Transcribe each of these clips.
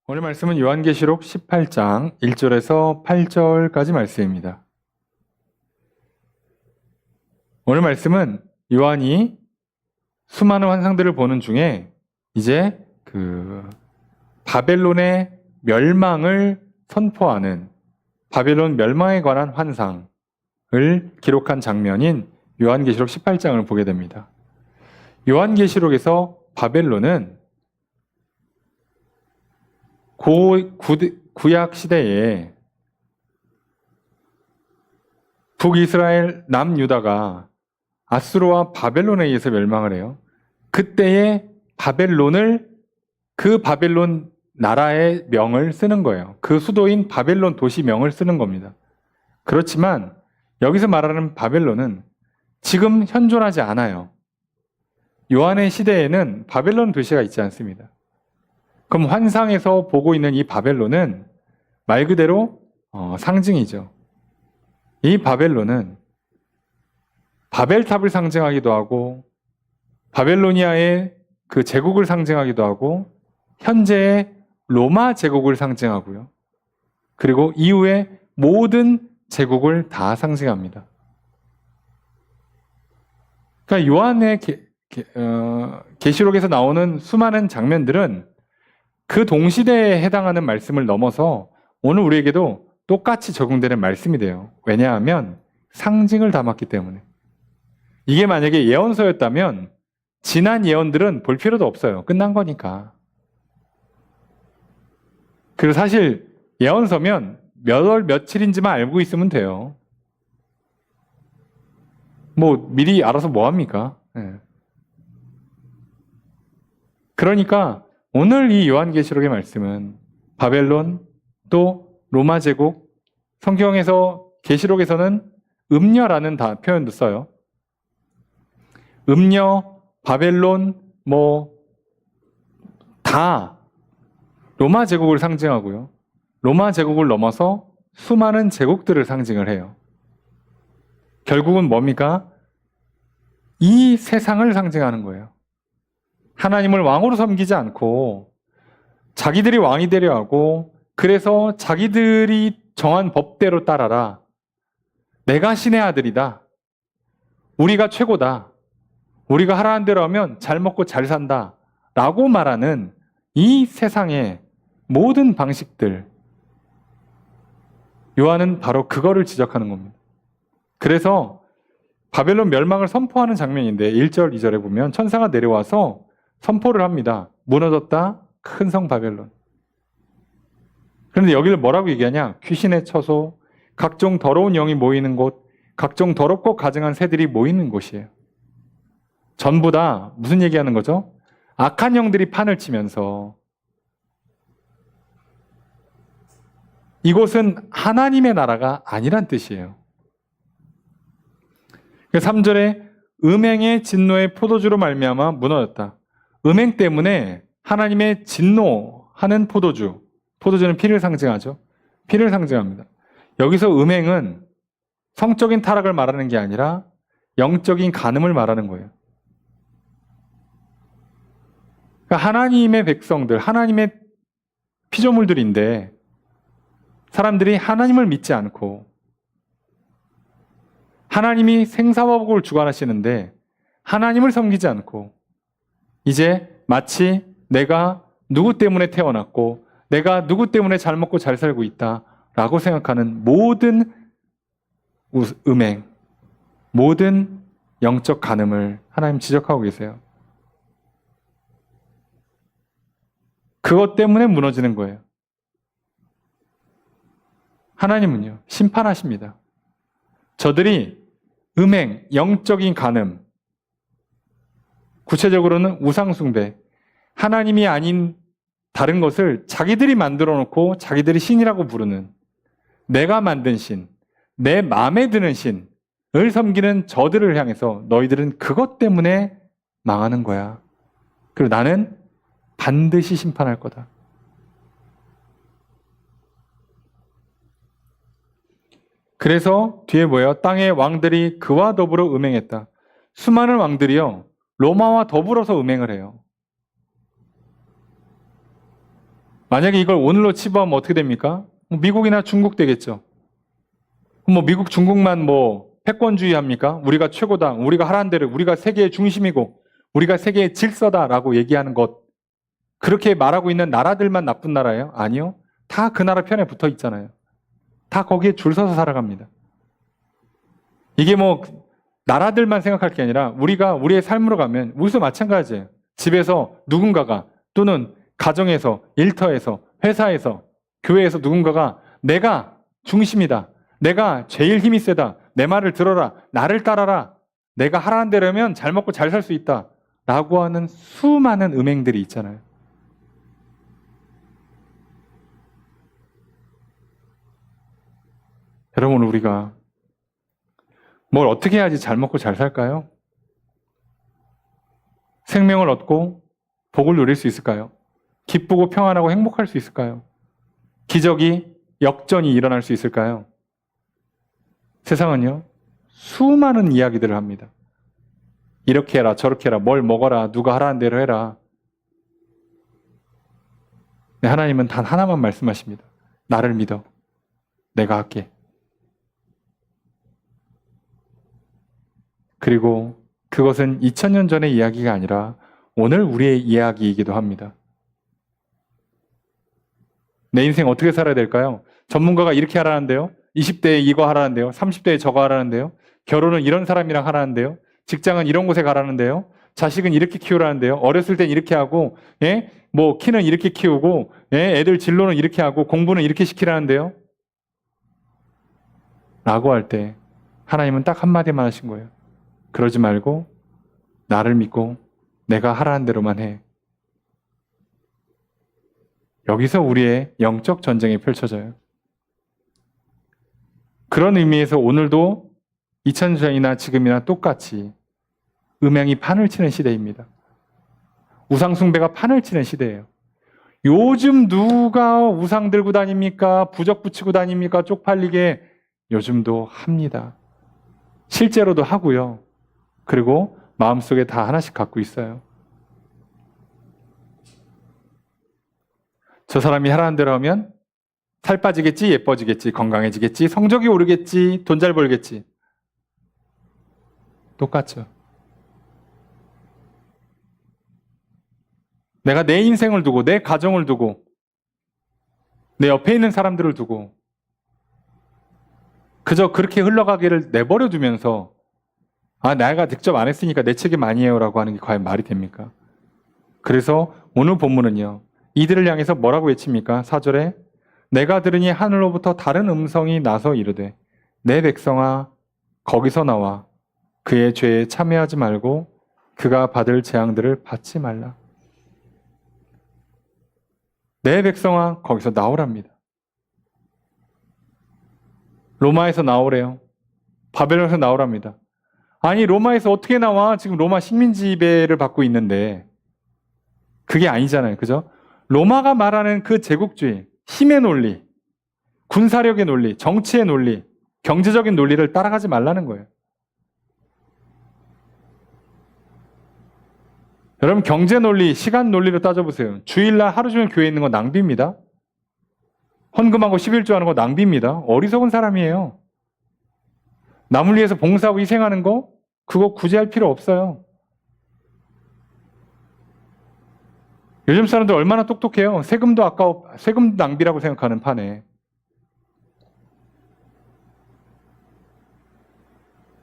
오늘 말씀은 요한계시록 18장 1절에서 8절까지 말씀입니다. 오늘 말씀은 요한이 수많은 환상들을 보는 중에 이제 바벨론의 멸망을 선포하는 바벨론 멸망에 관한 환상을 기록한 장면인 요한계시록 18장을 보게 됩니다. 요한계시록에서 바벨론은 구약 시대에 북이스라엘 남유다가 아수르와 바벨론에 의해서 멸망을 해요. 그때의 바벨론을 그 바벨론 나라의 명을 쓰는 거예요. 그 수도인 바벨론 도시명을 쓰는 겁니다. 그렇지만 여기서 말하는 바벨론은 지금 현존하지 않아요. 요한의 시대에는 바벨론 도시가 있지 않습니다. 그럼 환상에서 보고 있는 이 바벨론은 말 그대로 상징이죠. 이 바벨론은 바벨탑을 상징하기도 하고 바벨로니아의 그 제국을 상징하기도 하고 현재의 로마 제국을 상징하고요. 그리고 이후의 모든 제국을 다 상징합니다. 그러니까 요한의 계시록에서 나오는 수많은 장면들은 그 동시대에 해당하는 말씀을 넘어서 오늘 우리에게도 똑같이 적용되는 말씀이 돼요. 왜냐하면 상징을 담았기 때문에. 이게 만약에 예언서였다면 지난 예언들은 볼 필요도 없어요. 끝난 거니까. 그리고 사실 예언서면 몇 월 며칠인지만 알고 있으면 돼요. 미리 알아서 뭐합니까? 그러니까 오늘 이 요한계시록의 말씀은 바벨론 또 로마 제국, 성경에서 계시록에서는 음녀라는 표현도 써요. 음녀, 바벨론 다 로마 제국을 상징하고요. 로마 제국을 넘어서 수많은 제국들을 상징을 해요. 결국은 뭡니까? 이 세상을 상징하는 거예요. 하나님을 왕으로 섬기지 않고 자기들이 왕이 되려 하고 그래서 자기들이 정한 법대로 따라라. 내가 신의 아들이다. 우리가 최고다. 우리가 하라는 대로 하면 잘 먹고 잘 산다. 라고 말하는 이 세상의 모든 방식들. 요한은 바로 그거를 지적하는 겁니다. 그래서 바벨론 멸망을 선포하는 장면인데 1절, 2절에 보면 천사가 내려와서 선포를 합니다. 무너졌다. 큰 성 바벨론. 그런데 여기를 뭐라고 얘기하냐? 귀신의 처소, 각종 더러운 영이 모이는 곳, 각종 더럽고 가증한 새들이 모이는 곳이에요. 전부 다 무슨 얘기하는 거죠? 악한 영들이 판을 치면서 이곳은 하나님의 나라가 아니란 뜻이에요. 3절에 음행의 진노의 포도주로 말미암아 무너졌다. 음행 때문에 하나님의 진노하는 포도주는 피를 상징하죠. 피를 상징합니다. 여기서 음행은 성적인 타락을 말하는 게 아니라 영적인 간음을 말하는 거예요. 그러니까 하나님의 백성들, 하나님의 피조물들인데 사람들이 하나님을 믿지 않고 하나님이 생사와 복을 주관하시는데 하나님을 섬기지 않고 이제 마치 내가 누구 때문에 태어났고 내가 누구 때문에 잘 먹고 잘 살고 있다라고 생각하는 모든 음행, 모든 영적 간음을 하나님 지적하고 계세요. 그것 때문에 무너지는 거예요. 하나님은요, 심판하십니다. 저들이 음행, 영적인 간음, 구체적으로는 우상숭배, 하나님이 아닌 다른 것을 자기들이 만들어 놓고 자기들이 신이라고 부르는 내가 만든 신, 내 마음에 드는 신을 섬기는 저들을 향해서 너희들은 그것 때문에 망하는 거야. 그리고 나는 반드시 심판할 거다. 그래서 뒤에 뭐예요? 땅의 왕들이 그와 더불어 음행했다. 수많은 왕들이요. 로마와 더불어서 음행을 해요. 만약에 이걸 오늘로 치부하면 어떻게 됩니까? 미국이나 중국 되겠죠. 미국, 중국만 패권주의 합니까? 우리가 최고다. 우리가 하라는 대로 우리가 세계의 중심이고 우리가 세계의 질서다라고 얘기하는 것. 그렇게 말하고 있는 나라들만 나쁜 나라예요? 아니요. 다 그 나라 편에 붙어 있잖아요. 다 거기에 줄 서서 살아갑니다. 이게 나라들만 생각할 게 아니라 우리가 우리의 삶으로 가면 우리도 마찬가지예요. 집에서 누군가가 또는 가정에서, 일터에서, 회사에서, 교회에서 누군가가 내가 중심이다. 내가 제일 힘이 세다. 내 말을 들어라. 나를 따라라. 내가 하라는 대로 하면 잘 먹고 잘 살 수 있다. 라고 하는 수많은 음행들이 있잖아요. 여러분, 우리가 뭘 어떻게 해야지 잘 먹고 잘 살까요? 생명을 얻고 복을 누릴 수 있을까요? 기쁘고 평안하고 행복할 수 있을까요? 기적이, 역전이 일어날 수 있을까요? 세상은요, 수많은 이야기들을 합니다. 이렇게 해라, 저렇게 해라, 뭘 먹어라, 누가 하라는 대로 해라. 네, 하나님은 단 하나만 말씀하십니다. 나를 믿어. 내가 할게. 그리고 그것은 2000년 전의 이야기가 아니라 오늘 우리의 이야기이기도 합니다. 내 인생 어떻게 살아야 될까요? 전문가가 이렇게 하라는데요. 20대에 이거 하라는데요. 30대에 저거 하라는데요. 결혼은 이런 사람이랑 하라는데요. 직장은 이런 곳에 가라는데요. 자식은 이렇게 키우라는데요. 어렸을 땐 이렇게 하고, 키는 이렇게 키우고, 애들 진로는 이렇게 하고, 공부는 이렇게 시키라는데요. 라고 할 때 하나님은 딱 한마디만 하신 거예요. 그러지 말고 나를 믿고 내가 하라는 대로만 해. 여기서 우리의 영적 전쟁이 펼쳐져요. 그런 의미에서 오늘도 2000년 전이나 지금이나 똑같이 음행이 판을 치는 시대입니다. 우상숭배가 판을 치는 시대예요. 요즘 누가 우상 들고 다닙니까? 부적 붙이고 다닙니까? 쪽팔리게 요즘도 합니다. 실제로도 하고요. 그리고 마음속에 다 하나씩 갖고 있어요. 저 사람이 하라는 대로 하면 살 빠지겠지, 예뻐지겠지, 건강해지겠지, 성적이 오르겠지, 돈 잘 벌겠지. 똑같죠. 내가 내 인생을 두고, 내 가정을 두고, 내 옆에 있는 사람들을 두고 그저 그렇게 흘러가기를 내버려 두면서 내가 직접 안 했으니까 내 책임 아니에요 라고 하는 게 과연 말이 됩니까? 그래서 오늘 본문은요. 이들을 향해서 뭐라고 외칩니까? 4절에 내가 들으니 하늘로부터 다른 음성이 나서 이르되 내 백성아 거기서 나와 그의 죄에 참여하지 말고 그가 받을 재앙들을 받지 말라. 내 백성아 거기서 나오랍니다. 로마에서 나오래요. 바벨론에서 나오랍니다. 아니 로마에서 어떻게 나와? 지금 로마 식민지 지배를 받고 있는데 그게 아니잖아요. 그죠? 로마가 말하는 그 제국주의, 힘의 논리, 군사력의 논리, 정치의 논리, 경제적인 논리를 따라가지 말라는 거예요. 여러분 경제 논리, 시간 논리로 따져보세요. 주일날 하루 종일 교회에 있는 거 낭비입니다. 헌금하고 11조 하는 거 낭비입니다. 어리석은 사람이에요. 남을 위해서 봉사하고 희생하는 거 그거 굳이 할 필요 없어요. 요즘 사람들 얼마나 똑똑해요. 세금도 아까워, 세금 낭비라고 생각하는 판에.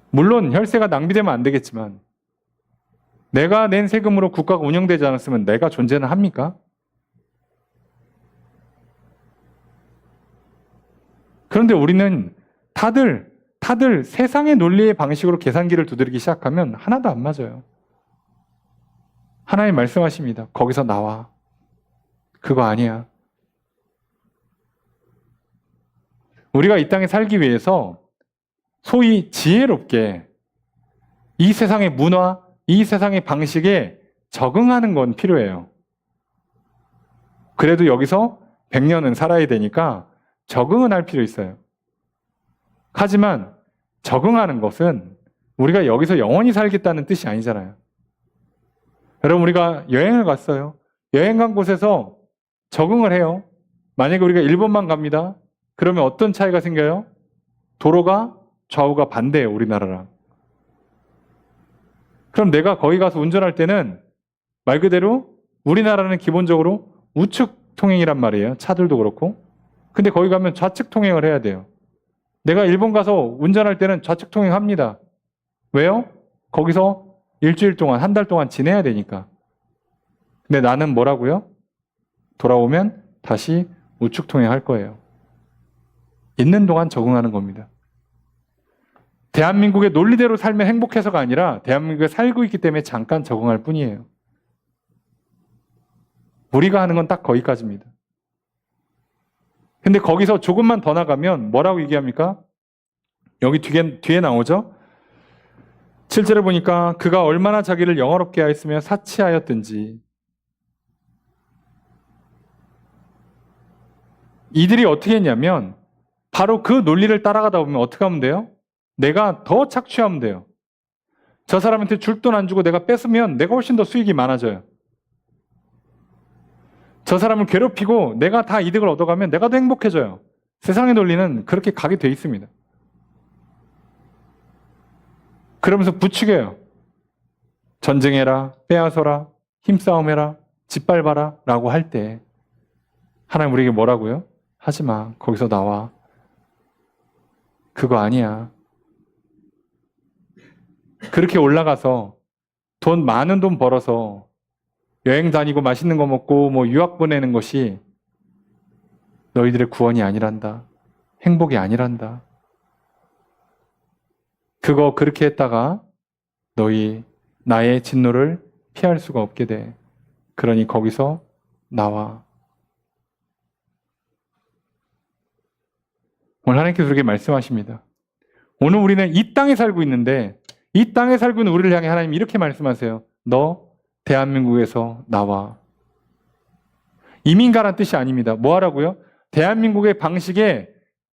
물론 혈세가 낭비되면 안 되겠지만 내가 낸 세금으로 국가가 운영되지 않았으면 내가 존재는 합니까? 그런데 우리는 다들 세상의 논리의 방식으로 계산기를 두드리기 시작하면 하나도 안 맞아요. 하나님 말씀하십니다. 거기서 나와. 그거 아니야. 우리가 이 땅에 살기 위해서 소위 지혜롭게 이 세상의 문화, 이 세상의 방식에 적응하는 건 필요해요. 그래도 여기서 100년은 살아야 되니까 적응은 할 필요 있어요. 하지만 적응하는 것은 우리가 여기서 영원히 살겠다는 뜻이 아니잖아요. 여러분 우리가 여행을 갔어요. 여행 간 곳에서 적응을 해요. 만약에 우리가 일본만 갑니다. 그러면 어떤 차이가 생겨요? 도로가 좌우가 반대예요, 우리나라랑. 그럼 내가 거기 가서 운전할 때는 말 그대로 우리나라는 기본적으로 우측 통행이란 말이에요. 차들도 그렇고. 근데 거기 가면 좌측 통행을 해야 돼요. 내가 일본 가서 운전할 때는 좌측 통행합니다. 왜요? 거기서 일주일 동안, 한 달 동안 지내야 되니까. 근데 나는 뭐라고요? 돌아오면 다시 우측 통행할 거예요. 있는 동안 적응하는 겁니다. 대한민국의 논리대로 살면 행복해서가 아니라 대한민국에 살고 있기 때문에 잠깐 적응할 뿐이에요. 우리가 하는 건 딱 거기까지입니다. 근데 거기서 조금만 더 나가면 뭐라고 얘기합니까? 여기 뒤에 나오죠? 7절에 보니까 그가 얼마나 자기를 영화롭게 하였으며 사치하였든지. 이들이 어떻게 했냐면 바로 그 논리를 따라가다 보면 어떻게 하면 돼요? 내가 더 착취하면 돼요. 저 사람한테 줄 돈 안 주고 내가 뺏으면 내가 훨씬 더 수익이 많아져요. 저 사람을 괴롭히고 내가 다 이득을 얻어가면 내가 더 행복해져요. 세상의 논리는 그렇게 가게 돼 있습니다. 그러면서 부추겨요. 전쟁해라, 빼앗아라, 힘싸움해라, 짓밟아라 라고 할 때 하나님 우리에게 뭐라고요? 하지마, 거기서 나와. 그거 아니야. 그렇게 올라가서 많은 돈 벌어서 여행 다니고 맛있는 거 먹고 뭐 유학 보내는 것이 너희들의 구원이 아니란다. 행복이 아니란다. 그거 그렇게 했다가 너희 나의 진노를 피할 수가 없게 돼. 그러니 거기서 나와. 오늘 하나님께서 그렇게 말씀하십니다. 오늘 우리는 이 땅에 살고 있는데 이 땅에 살고 있는 우리를 향해 하나님 이렇게 말씀하세요. 너 대한민국에서 나와. 이민 가란 뜻이 아닙니다. 뭐 하라고요? 대한민국의 방식에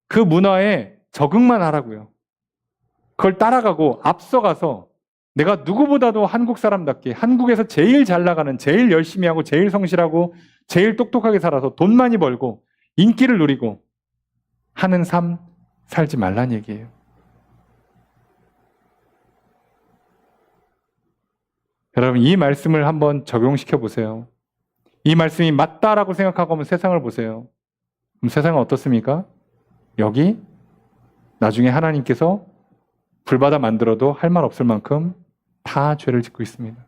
그 문화에 적응만 하라고요. 그걸 따라가고 앞서가서 내가 누구보다도 한국 사람답게 한국에서 제일 잘 나가는, 제일 열심히 하고 제일 성실하고 제일 똑똑하게 살아서 돈 많이 벌고 인기를 누리고 하는 삶 살지 말란 얘기예요. 여러분 이 말씀을 한번 적용시켜 보세요. 이 말씀이 맞다라고 생각하고 한번 세상을 보세요. 그럼 세상은 어떻습니까? 여기 나중에 하나님께서 불받아 만들어도 할 말 없을 만큼 다 죄를 짓고 있습니다.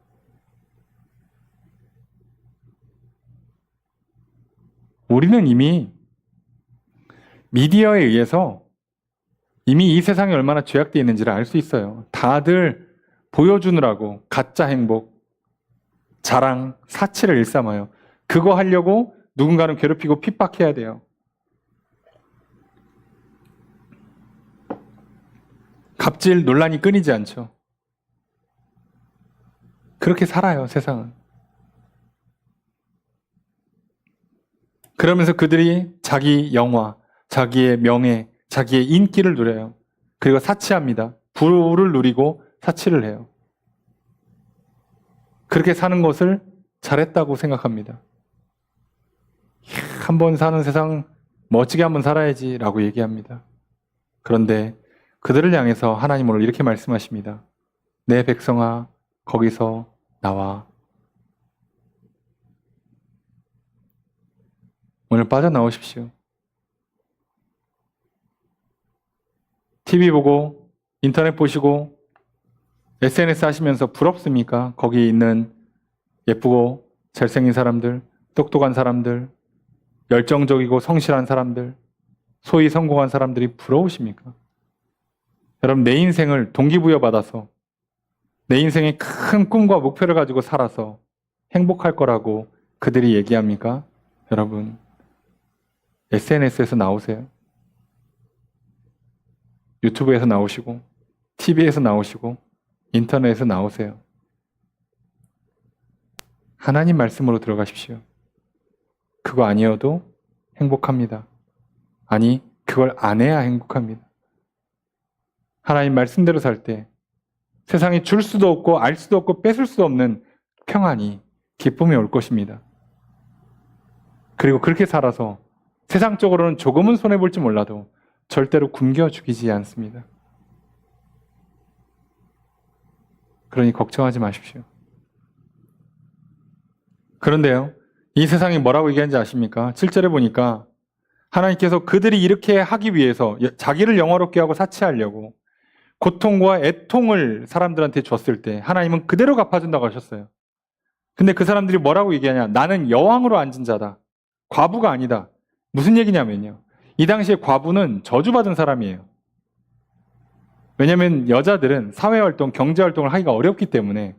우리는 이미 미디어에 의해서 이미 이 세상이 얼마나 죄악되어 있는지를 알 수 있어요. 다들 보여주느라고 가짜 행복, 자랑, 사치를 일삼아요. 그거 하려고 누군가는 괴롭히고 핍박해야 돼요. 갑질 논란이 끊이지 않죠. 그렇게 살아요, 세상은. 그러면서 그들이 자기 영화, 자기의 명예, 자기의 인기를 누려요. 그리고 사치합니다. 부를 누리고 사치를 해요. 그렇게 사는 것을 잘했다고 생각합니다. 한번 사는 세상 멋지게 한번 살아야지 라고 얘기합니다. 그런데 그들을 향해서 하나님 오늘 이렇게 말씀하십니다. 내 백성아 거기서 나와. 오늘 빠져나오십시오. TV 보고 인터넷 보시고 SNS 하시면서 부럽습니까? 거기 있는 예쁘고 잘생긴 사람들, 똑똑한 사람들, 열정적이고 성실한 사람들, 소위 성공한 사람들이 부러우십니까? 여러분 내 인생을 동기부여받아서 내 인생의 큰 꿈과 목표를 가지고 살아서 행복할 거라고 그들이 얘기합니까? 여러분 SNS에서 나오세요. 유튜브에서 나오시고 TV에서 나오시고 인터넷에서 나오세요. 하나님 말씀으로 들어가십시오. 그거 아니어도 행복합니다. 아니 그걸 안 해야 행복합니다. 하나님 말씀대로 살 때 세상에 줄 수도 없고 알 수도 없고 뺏을 수도 없는 평안이 기쁨이 올 것입니다. 그리고 그렇게 살아서 세상적으로는 조금은 손해볼지 몰라도 절대로 굶겨 죽이지 않습니다. 그러니 걱정하지 마십시오. 그런데요, 이 세상이 뭐라고 얘기하는지 아십니까? 7절에 보니까 하나님께서 그들이 이렇게 하기 위해서 자기를 영화롭게 하고 사치하려고 고통과 애통을 사람들한테 줬을 때 하나님은 그대로 갚아준다고 하셨어요. 근데 그 사람들이 뭐라고 얘기하냐? 나는 여왕으로 앉은 자다. 과부가 아니다. 무슨 얘기냐면요. 이 당시에 과부는 저주받은 사람이에요. 왜냐하면 여자들은 사회활동, 경제활동을 하기가 어렵기 때문에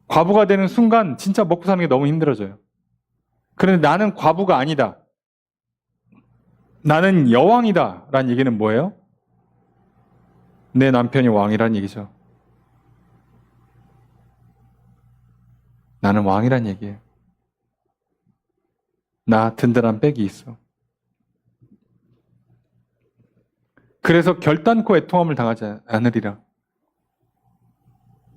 과부가 되는 순간 진짜 먹고 사는 게 너무 힘들어져요. 그런데 나는 과부가 아니다. 나는 여왕이다. 라는 얘기는 뭐예요? 내 남편이 왕이라는 얘기죠. 나는 왕이란 얘기예요. 나 든든한 백이 있어. 그래서 결단코 애통함을 당하지 않으리라.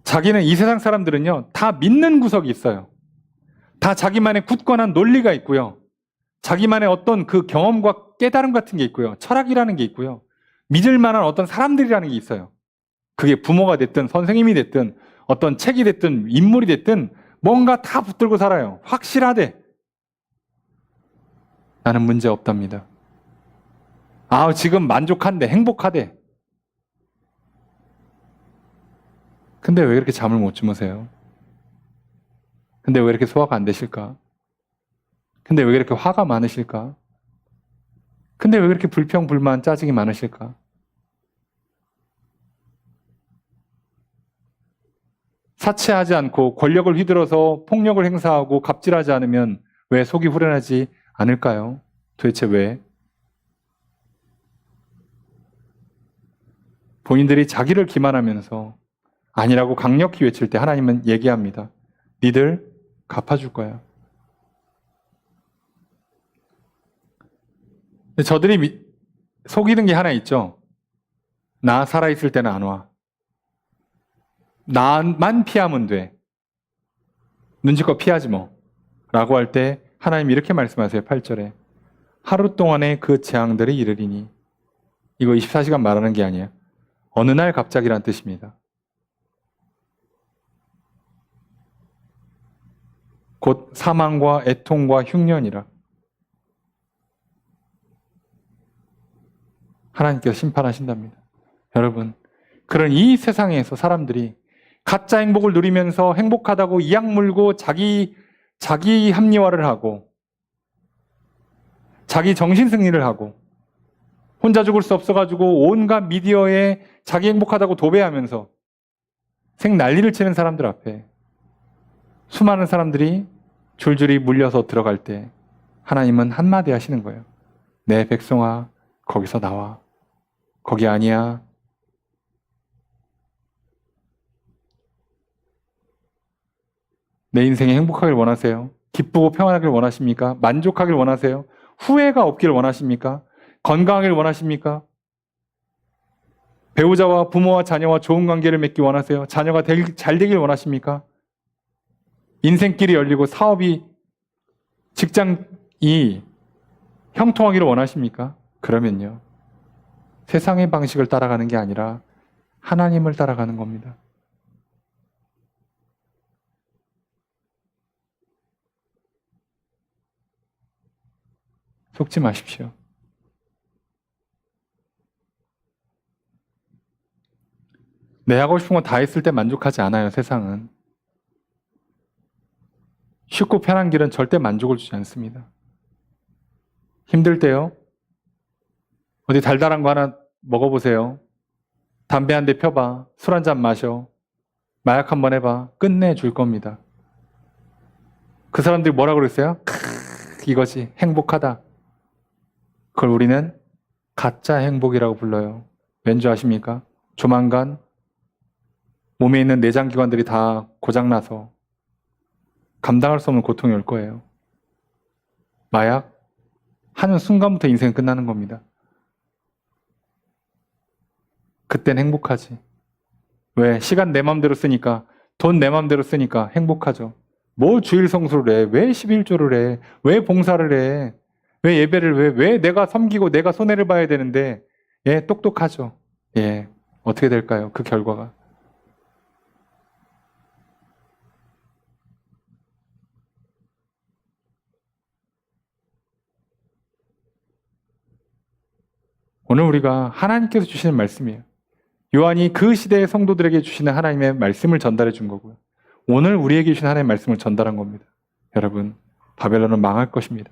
자기는 이 세상 사람들은요, 다 믿는 구석이 있어요. 다 자기만의 굳건한 논리가 있고요. 자기만의 어떤 그 경험과 깨달음 같은 게 있고요. 철학이라는 게 있고요. 믿을 만한 어떤 사람들이라는 게 있어요. 그게 부모가 됐든 선생님이 됐든 어떤 책이 됐든 인물이 됐든 뭔가 다 붙들고 살아요. 확실하대. 나는 문제 없답니다. 지금 만족한대, 행복하대. 근데 왜 그렇게 잠을 못 주무세요? 근데 왜 이렇게 소화가 안 되실까? 근데 왜 이렇게 화가 많으실까? 근데 왜 그렇게 불평, 불만, 짜증이 많으실까? 사치하지 않고 권력을 휘둘러서 폭력을 행사하고 갑질하지 않으면 왜 속이 후련하지 않을까요? 도대체 왜? 본인들이 자기를 기만하면서 아니라고 강력히 외칠 때 하나님은 얘기합니다. 니들 갚아줄 거야. 근데 저들이 속이는 게 하나 있죠. 나 살아있을 때는 안 와. 나만 피하면 돼. 눈치껏 피하지 뭐. 라고 할 때 하나님 이렇게 말씀하세요. 8절에. 하루 동안에 그 재앙들이 이르리니. 이거 24시간 말하는 게 아니에요. 어느 날 갑자기란 뜻입니다. 곧 사망과 애통과 흉년이라. 하나님께서 심판하신답니다. 여러분, 그런 이 세상에서 사람들이 가짜 행복을 누리면서 행복하다고 이악 물고 자기 합리화를 하고 자기 정신 승리를 하고 혼자 죽을 수 없어가지고 온갖 미디어에 자기 행복하다고 도배하면서 생 난리를 치는 사람들 앞에 수많은 사람들이 줄줄이 물려서 들어갈 때 하나님은 한마디 하시는 거예요. 내 백성아, 거기서 나와. 거기 아니야. 내 인생에 행복하길 원하세요? 기쁘고 평안하길 원하십니까? 만족하길 원하세요? 후회가 없길 원하십니까? 건강하길 원하십니까? 배우자와 부모와 자녀와 좋은 관계를 맺기 원하세요? 자녀가 잘 되길 원하십니까? 인생길이 열리고 사업이, 직장이 형통하기를 원하십니까? 그러면요. 세상의 방식을 따라가는 게 아니라 하나님을 따라가는 겁니다. 속지 마십시오. 내 하고 싶은 거 다 했을 때 만족하지 않아요, 세상은. 쉽고 편한 길은 절대 만족을 주지 않습니다. 힘들 때요. 어디 달달한 거 하나 먹어보세요. 담배 한 대 펴봐. 술 한 잔 마셔. 마약 한번 해봐. 끝내줄 겁니다. 그 사람들이 뭐라 그랬어요? 이거지. 행복하다. 그걸 우리는 가짜 행복이라고 불러요. 왠지 아십니까? 조만간 몸에 있는 내장기관들이 다 고장나서 감당할 수 없는 고통이 올 거예요. 마약 하는 순간부터 인생은 끝나는 겁니다. 그땐 행복하지. 왜? 시간 내 맘대로 쓰니까, 돈 내 맘대로 쓰니까 행복하죠. 뭐 주일 성수를 해? 왜 11조를 해? 왜 봉사를 해? 왜 예배를 왜 내가 섬기고 내가 손해를 봐야 되는데, 예, 똑똑하죠. 예, 어떻게 될까요? 그 결과가. 오늘 우리가 하나님께서 주시는 말씀이에요. 요한이 그 시대의 성도들에게 주시는 하나님의 말씀을 전달해 준 거고요. 오늘 우리에게 주신 하나님의 말씀을 전달한 겁니다. 여러분, 바벨론은 망할 것입니다.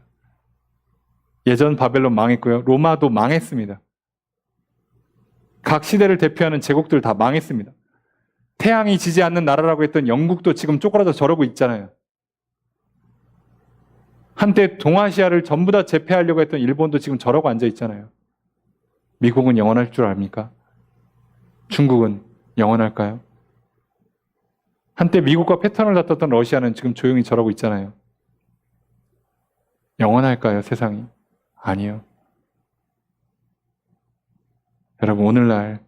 예전 바벨론 망했고요. 로마도 망했습니다. 각 시대를 대표하는 제국들 다 망했습니다. 태양이 지지 않는 나라라고 했던 영국도 지금 쪼그라져 저러고 있잖아요. 한때 동아시아를 전부 다 제패하려고 했던 일본도 지금 저러고 앉아 있잖아요. 미국은 영원할 줄 압니까? 중국은 영원할까요? 한때 미국과 패턴을 다퉜던 러시아는 지금 조용히 저러고 있잖아요. 영원할까요, 세상이? 아니요. 여러분, 오늘날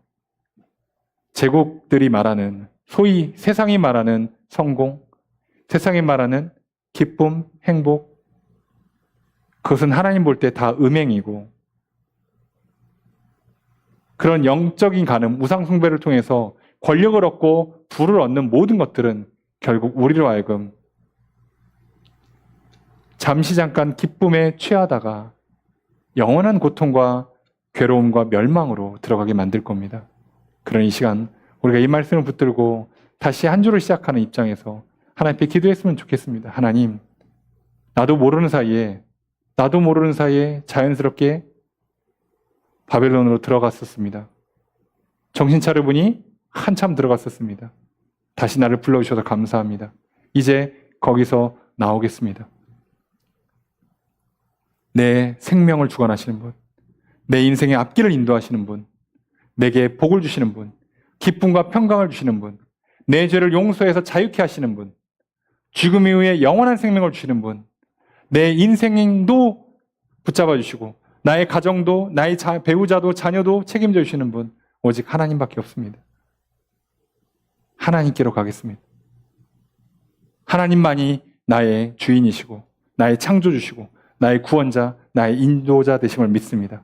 제국들이 말하는, 소위 세상이 말하는 성공, 세상이 말하는 기쁨, 행복, 그것은 하나님 볼 때 다 음행이고, 그런 영적인 간음, 우상숭배를 통해서 권력을 얻고 부를 얻는 모든 것들은 결국 우리로 하여금 잠시 잠깐 기쁨에 취하다가 영원한 고통과 괴로움과 멸망으로 들어가게 만들 겁니다. 그런 이 시간 우리가 이 말씀을 붙들고 다시 한 주를 시작하는 입장에서 하나님께 기도했으면 좋겠습니다. 하나님, 나도 모르는 사이에 자연스럽게 바벨론으로 들어갔었습니다. 정신 차려보니 한참 들어갔었습니다. 다시 나를 불러주셔서 감사합니다. 이제 거기서 나오겠습니다. 내 생명을 주관하시는 분, 내 인생의 앞길을 인도하시는 분, 내게 복을 주시는 분, 기쁨과 평강을 주시는 분, 내 죄를 용서해서 자유케 하시는 분, 죽음 이후에 영원한 생명을 주시는 분, 내 인생도 붙잡아 주시고 나의 가정도, 나의 배우자도, 자녀도 책임져 주시는 분, 오직 하나님밖에 없습니다. 하나님께로 가겠습니다. 하나님만이 나의 주인이시고 나의 창조주시고 나의 구원자, 나의 인도자 되심을 믿습니다.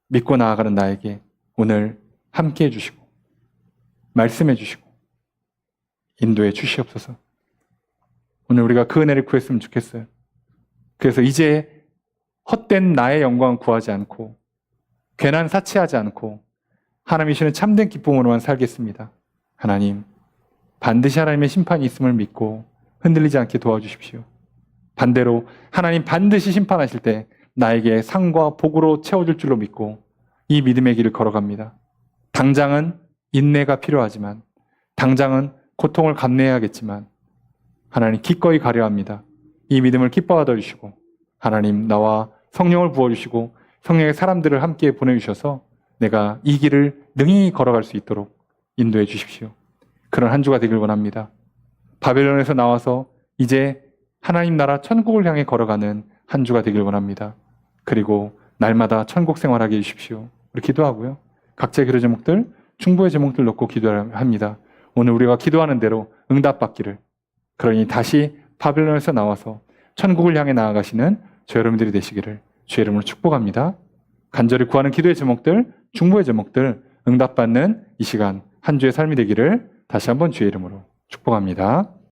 믿고 나아가는 나에게 오늘 함께해 주시고 말씀해 주시고 인도해 주시옵소서. 오늘 우리가 그 은혜를 구했으면 좋겠어요. 그래서 이제 헛된 나의 영광을 구하지 않고 괜한 사치하지 않고 하나님이 주시는 참된 기쁨으로만 살겠습니다. 하나님, 반드시 하나님의 심판이 있음을 믿고 흔들리지 않게 도와주십시오. 반대로 하나님 반드시 심판하실 때 나에게 상과 복으로 채워줄 줄로 믿고 이 믿음의 길을 걸어갑니다. 당장은 인내가 필요하지만, 당장은 고통을 감내해야겠지만 하나님 기꺼이 가려 합니다. 이 믿음을 기뻐하여 주시고 하나님 나와 성령을 부어주시고 성령의 사람들을 함께 보내주셔서 내가 이 길을 능히 걸어갈 수 있도록 인도해 주십시오. 그런 한 주가 되길 원합니다. 바벨론에서 나와서 이제 하나님 나라 천국을 향해 걸어가는 한 주가 되길 원합니다. 그리고 날마다 천국 생활하게 해주십시오. 우리 기도하고요. 각자의 기도 제목들, 중보의 제목들 놓고 기도합니다. 오늘 우리가 기도하는 대로 응답받기를, 그러니 다시 바벨론에서 나와서 천국을 향해 나아가시는 저 여러분들이 되시기를 주의 이름으로 축복합니다. 간절히 구하는 기도의 제목들, 중보의 제목들 응답받는 이 시간 한 주의 삶이 되기를 다시 한번 주의 이름으로 축복합니다.